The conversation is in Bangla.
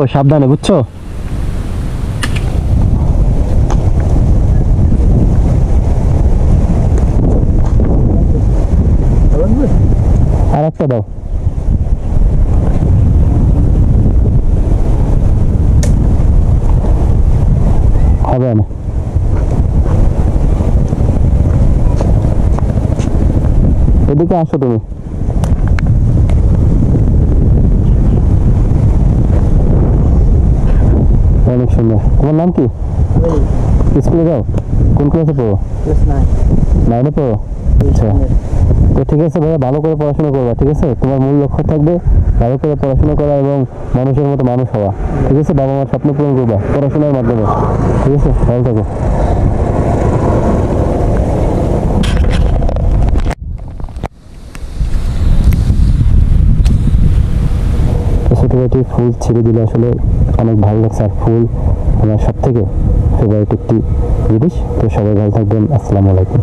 ও সাবধানে, বুঝছো? আর একটা দাও। হবে না। এদিকে আসো তুমি। অনেক সুন্দর। তোমার নাম কি? স্কুলে যাও? কোন ক্লাসে পড়ো? নাইনে পড়ো? আচ্ছা, তো ঠিক আছে ভাইয়া, ভালো করে পড়াশোনা করবা, ঠিক আছে? তোমার মূল লক্ষ্য থাকবে ভালো করে পড়াশোনা করা এবং মানুষের মতো মানুষ হওয়া, ঠিক আছে? বাবা মার স্বপ্ন পূরণ করবা পড়াশোনার মাধ্যমে, ঠিক আছে? ভালো থাকো। ছোটখাটো ফুল ছেড়ে দিলে আসলে অনেক ভালো লাগছে, আর ফুল আমার সব থেকে ফেভারিট একটি জিনিস। তো সবাই ভালো থাকবেন। আসসালামু আলাইকুম।